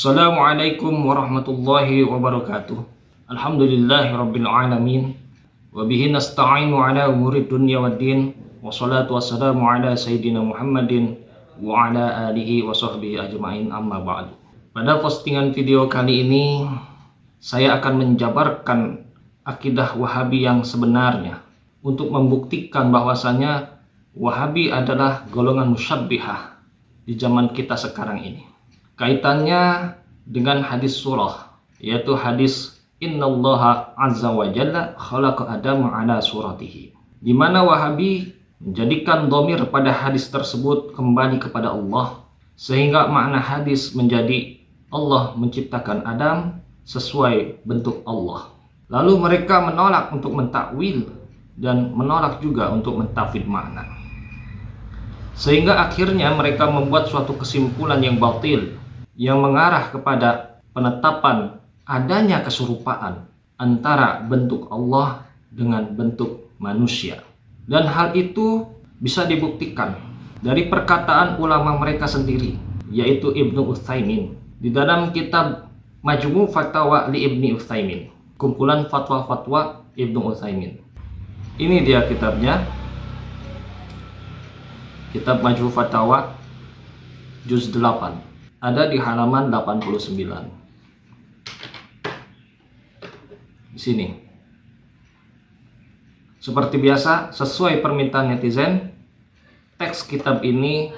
Assalamualaikum warahmatullahi wabarakatuh. Alhamdulillahirabbil alamin. Wa bihi nasta'inu ala umuri dunya waddin. Wassalatu wassalamu ala sayyidina Muhammadin wa ala alihi wa sahbihi ajma'in, amma ba'du. Pada postingan video kali ini saya akan menjabarkan akidah Wahabi yang sebenarnya untuk membuktikan bahwasanya Wahabi adalah golongan musyabbihah di zaman kita sekarang ini. Kaitannya dengan hadis surah, yaitu hadis Innallaha azza wa jalla khalaqa Adam ala suratihi, di mana Wahabi menjadikan dhamir pada hadis tersebut kembali kepada Allah, sehingga makna hadis menjadi Allah menciptakan Adam sesuai bentuk Allah. Lalu mereka menolak untuk mentakwil dan menolak juga untuk mentafsir makna, sehingga akhirnya mereka membuat suatu kesimpulan yang batil yang mengarah kepada penetapan adanya keserupaan antara bentuk Allah dengan bentuk manusia. Dan hal itu bisa dibuktikan dari perkataan ulama mereka sendiri, yaitu Ibnu Utsaimin di dalam kitab Majmu' Fatawa li Ibnu Utsaimin, kumpulan fatwa-fatwa Ibnu Utsaimin. Ini dia kitabnya, kitab Majmu' Fatawa juz 8, ada di halaman 89. Di sini. Seperti biasa, sesuai permintaan netizen, teks kitab ini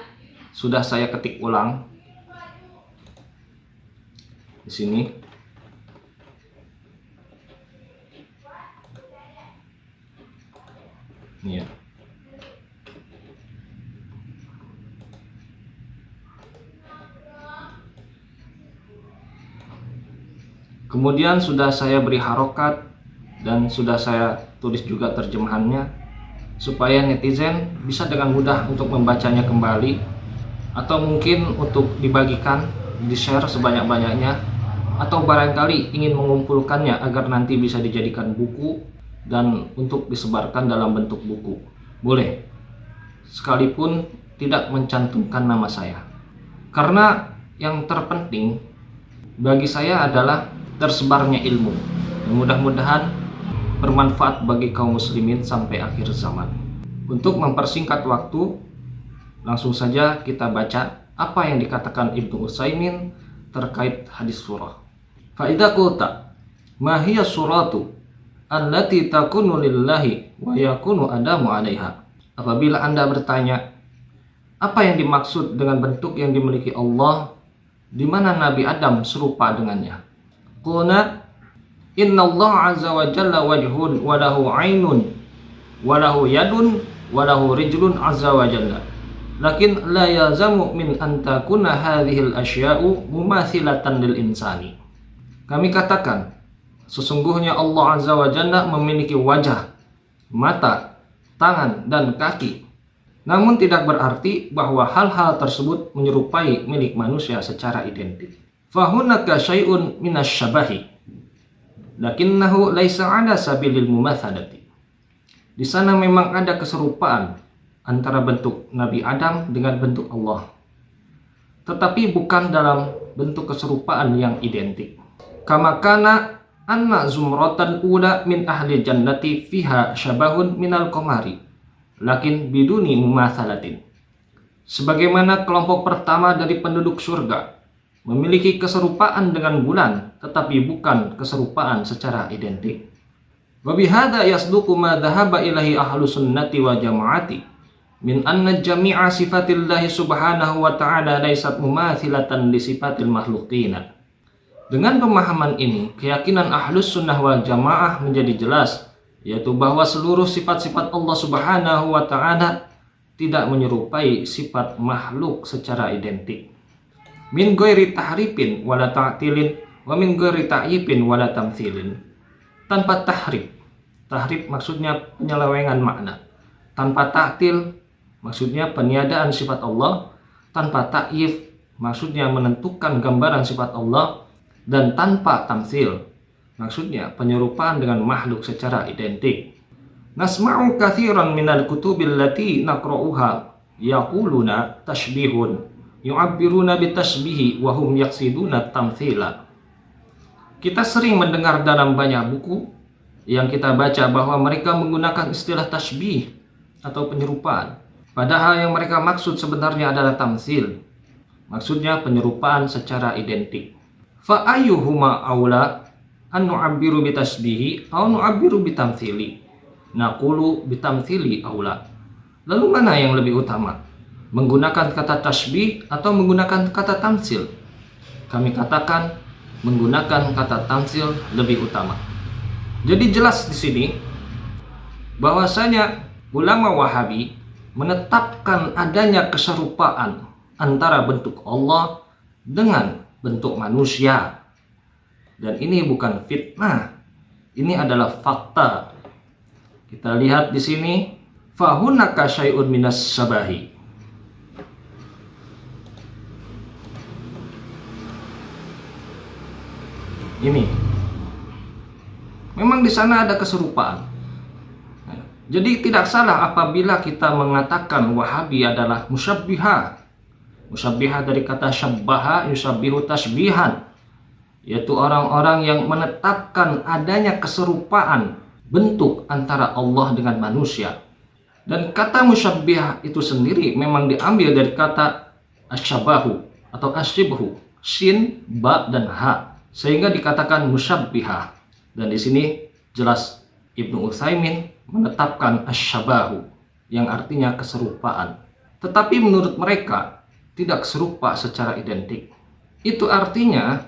sudah saya ketik ulang. Di sini. Ini ya. Kemudian sudah saya beri harokat dan sudah saya tulis juga terjemahannya, supaya netizen bisa dengan mudah untuk membacanya kembali, atau mungkin untuk dibagikan, di-share sebanyak-banyaknya, atau barangkali ingin mengumpulkannya agar nanti bisa dijadikan buku dan untuk disebarkan dalam bentuk buku. Boleh, sekalipun tidak mencantumkan nama saya. Karena yang terpenting bagi saya adalah tersebarnya ilmu. Mudah-mudahan bermanfaat bagi kaum muslimin sampai akhir zaman. Untuk mempersingkat waktu, langsung saja kita baca apa yang dikatakan Ibnu Utsaimin terkait hadis surah. Fa idza qulta ma hiya suratu allati takunu lillahi wa yakunu adamu 'alaiha. Apabila Anda bertanya, apa yang dimaksud dengan bentuk yang dimiliki Allah di mana Nabi Adam serupa dengannya? Qulna inna Allah azza wa jalla wajhun wa lahu 'ainun wa lahu yadun wa lahu rijlun azza wa jalla, lakin la yazamu min an takuna hadhil asya'u mumathilatan lil insani. Kami katakan, sesungguhnya Allah azza wa jalla memiliki wajah, mata, tangan dan kaki, namun tidak berarti bahwa hal-hal tersebut menyerupai milik manusia secara identik. Fahunaka syai'un minasyabahi lakinnahu laisa 'ala sabilil mumatsalati. Di sana memang ada keserupaan antara bentuk Nabi Adam dengan bentuk Allah, tetapi bukan dalam bentuk keserupaan yang identik. Kama kana anna zumratan ula min ahli jannati fiha syabahun minal qamari lakin biduni mumatsalatin. Sebagaimana kelompok pertama dari penduduk surga memiliki keserupaan dengan bulan, tetapi bukan keserupaan secara identik. Wa bihadza yasduqu ma dhahaba ilahi ahlus sunnati wa jamaati min anna jami'a sifatillahi subhanahu wa ta'ala laysat mumathilatan li sifatil makhluqina. Dengan pemahaman ini, keyakinan ahlus sunnah wal jamaah menjadi jelas, yaitu bahwa seluruh sifat-sifat Allah subhanahu wa ta'ala tidak menyerupai sifat makhluk secara identik. Min ghairi tahrifin wala ta'tilin wa min ghairi ta'yibin wala tamthilin. Tanpa tahrif. Tahrif maksudnya penyelewengan makna. Tanpa ta'til maksudnya peniadaan sifat Allah. Tanpa ta'yif maksudnya menentukan gambaran sifat Allah. Dan tanpa tamthil maksudnya penyerupaan dengan makhluk secara identik. Nasma'u kathiran minal kutubil lati naqra'uha yaquluna tashbihun yu'abbiruna bitasbihi wa hum yaqsiduna tamthila. Kita sering mendengar dalam banyak buku yang kita baca bahwa mereka menggunakan istilah tasbih atau penyerupaan. Padahal yang mereka maksud sebenarnya adalah tamtsil. Maksudnya penyerupaan secara identik. Fa ayyuhuma aula an nu'abbiru bitasbihi aw nu'abbiru bitamthili? Naqulu bitamthili aula. Lalu mana yang lebih utama? Menggunakan kata tasbih atau menggunakan kata tamtsil? Kami katakan menggunakan kata tamtsil lebih utama. Jadi jelas di sini bahwasanya ulama Wahabi menetapkan adanya keserupaan antara bentuk Allah dengan bentuk manusia. Dan ini bukan fitnah. Ini adalah fakta. Kita lihat di sini, fahunaka syai'un minas sabahi. Ini memang di sana ada keserupaan. Jadi tidak salah apabila kita mengatakan Wahabi adalah musyabbiha. Musyabbiha dari kata syabbaha yusabbihu tasbihan, yaitu orang-orang yang menetapkan adanya keserupaan bentuk antara Allah dengan manusia. Dan kata musyabbiha itu sendiri memang diambil dari kata asyabahu atau asyibhu, shin, ba, dan ha, sehingga dikatakan musyabbiha. Dan di sini jelas Ibnu Utsaimin menetapkan asyabahu yang artinya keserupaan. Tetapi menurut mereka tidak serupa secara identik. Itu artinya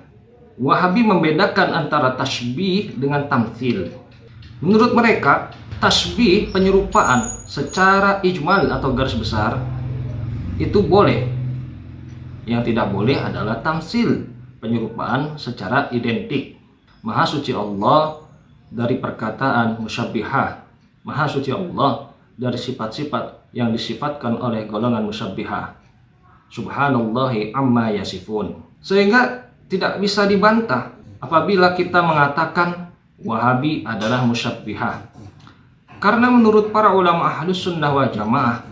Wahabi membedakan antara tasbih dengan tamtsil. Menurut mereka, tasbih penyerupaan secara ijmal atau garis besar itu boleh. Yang tidak boleh adalah tamtsil, penyerupaan secara identik. Maha suci Allah dari perkataan musyabbihah. Maha suci Allah dari sifat-sifat yang disifatkan oleh golongan musyabbihah. Subhanallahi amma yasifun. Sehingga tidak bisa dibantah apabila kita mengatakan Wahabi adalah musyabbihah. Karena menurut para ulama Ahlus Sunnah wal Jamaah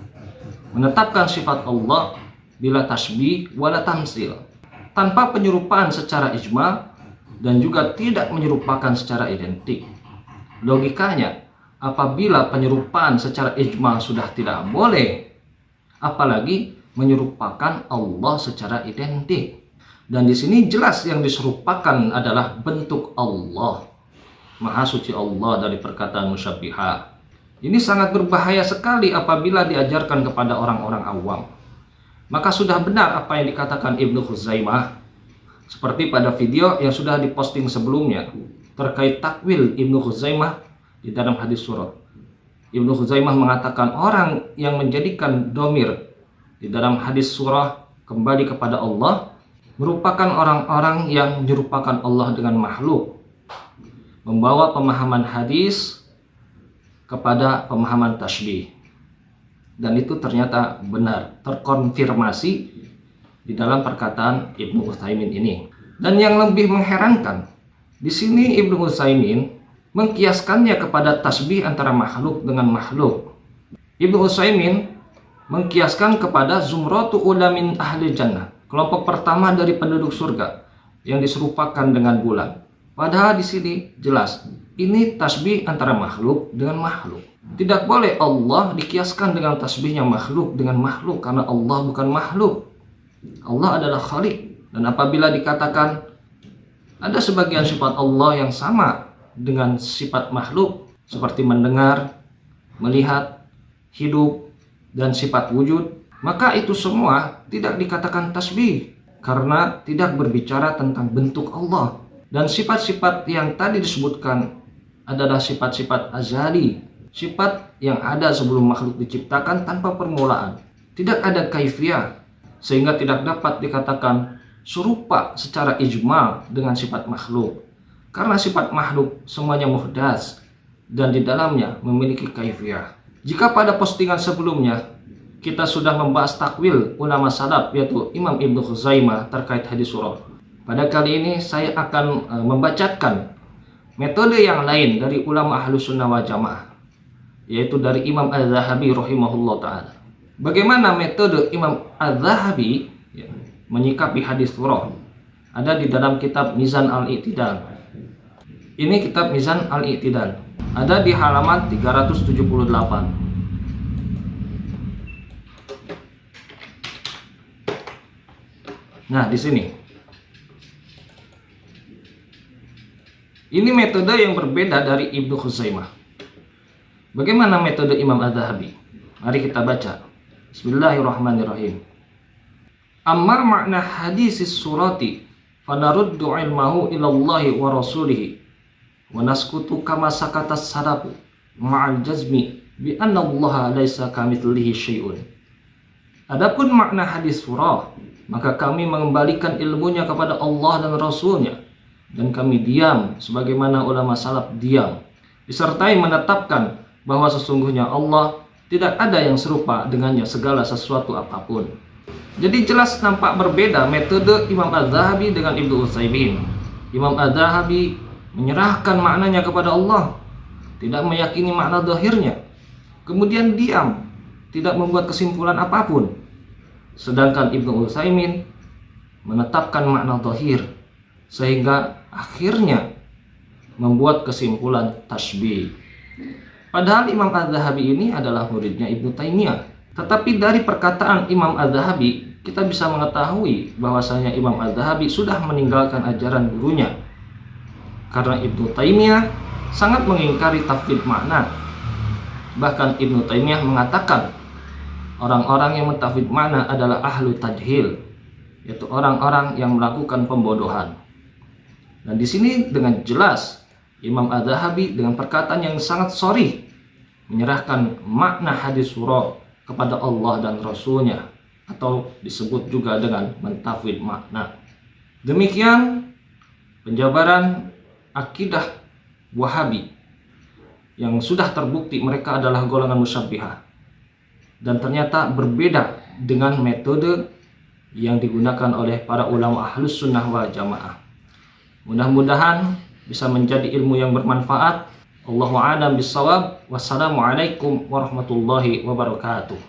menetapkan sifat Allah bila tasbih wala tamtsil, tanpa penyerupaan secara ijma dan juga tidak menyerupakan secara identik. Logikanya, apabila penyerupaan secara ijma sudah tidak boleh, apalagi menyerupakan Allah secara identik. Dan di sini jelas yang diserupakan adalah bentuk Allah. Maha suci Allah dari perkataan musyabbihah. Ini sangat berbahaya sekali apabila diajarkan kepada orang-orang awam. Maka sudah benar apa yang dikatakan Ibnu Khuzaimah, seperti pada video yang sudah diposting sebelumnya terkait takwil Ibnu Khuzaimah di dalam hadis surah. Ibnu Khuzaimah mengatakan orang yang menjadikan domir di dalam hadis surah kembali kepada Allah merupakan orang-orang yang menyerupakan Allah dengan makhluk, membawa pemahaman hadis kepada pemahaman tasbih. Dan itu ternyata benar, terkonfirmasi di dalam perkataan Ibnu Utsaimin ini. Dan yang lebih mengherankan, di sini Ibnu Utsaimin mengkiaskannya kepada tasbih antara makhluk dengan makhluk. Ibnu Utsaimin mengkiaskan kepada zumratu ulamin ahli jannah, kelompok pertama dari penduduk surga yang diserupakan dengan bulan. Padahal di sini jelas ini tasbih antara makhluk dengan makhluk. Tidak boleh Allah dikiaskan dengan tasbihnya makhluk dengan makhluk, karena Allah bukan makhluk. Allah adalah Khaliq. Dan apabila dikatakan ada sebagian sifat Allah yang sama dengan sifat makhluk, seperti mendengar, melihat, hidup, dan sifat wujud, maka itu semua tidak dikatakan tasbih karena tidak berbicara tentang bentuk Allah. Dan sifat-sifat yang tadi disebutkan adalah sifat-sifat azali, sifat yang ada sebelum makhluk diciptakan tanpa permulaan. Tidak ada kaifiyah, sehingga tidak dapat dikatakan serupa secara ijma dengan sifat makhluk. Karena sifat makhluk semuanya muhdats dan di dalamnya memiliki kaifiyah. Jika pada postingan sebelumnya kita sudah membahas takwil ulama salaf yaitu Imam Ibnu Khuzaimah terkait hadis surah, pada kali ini saya akan membacakan metode yang lain dari ulama Ahlus Sunnah wal Jamaah, yaitu dari Imam Az-Zahabi rahimahullah ta'ala. Bagaimana metode Imam Az-Zahabi menyikapi hadis surah ada di dalam kitab Mizan al-I'tidal. Ini kitab Mizan al-I'tidal, ada di halaman 378. Nah, di sini. Ini metode yang berbeda dari Ibnu Khuzaimah. Bagaimana metode Imam Az-Zahabi? Mari kita baca. Bismillahirrahmanirrahim. Amma makna hadisis surati fanaruddu ilmahu ilallahi wa rasulihi wa naskutu kama sakatas sadaku ma'al jazmi bi anna allaha laisa kamitslihi syai'un. Adapun makna hadis surah, maka kami mengembalikan ilmunya kepada Allah dan Rasulnya, dan kami diam sebagaimana ulama salaf diam, disertai menetapkan bahwa sesungguhnya Allah tidak ada yang serupa dengannya segala sesuatu apapun. Jadi jelas nampak berbeda metode Imam Az-Zahabi dengan Ibnu Utsaimin. Imam Az-Zahabi menyerahkan maknanya kepada Allah, tidak meyakini makna zahirnya, kemudian diam, tidak membuat kesimpulan apapun. Sedangkan Ibnu Utsaimin menetapkan makna zahir, sehingga akhirnya membuat kesimpulan tasbih. Padahal Imam Az-Zahabi ini adalah muridnya Ibnu Taimiyah. Tetapi dari perkataan Imam Az-Zahabi kita bisa mengetahui bahwasanya Imam Az-Zahabi sudah meninggalkan ajaran gurunya. Karena Ibnu Taimiyah sangat mengingkari tafwid makna. Bahkan Ibnu Taimiyah mengatakan orang-orang yang mentafwid makna adalah ahlu tajhil, yaitu orang-orang yang melakukan pembodohan. Dan di sini dengan jelas Imam Az-Zahabi dengan perkataan yang sangat sharih menyerahkan makna hadis surah kepada Allah dan Rasulnya, atau disebut juga dengan mentafwid makna. Demikian penjabaran akidah Wahabi yang sudah terbukti mereka adalah golongan musyabbihah, dan ternyata berbeda dengan metode yang digunakan oleh para ulama ahlus sunnah wal jamaah. Mudah-mudahan bisa menjadi ilmu yang bermanfaat. Allahu a'lam bishawab. Wassalamualaikum warahmatullahi wabarakatuh.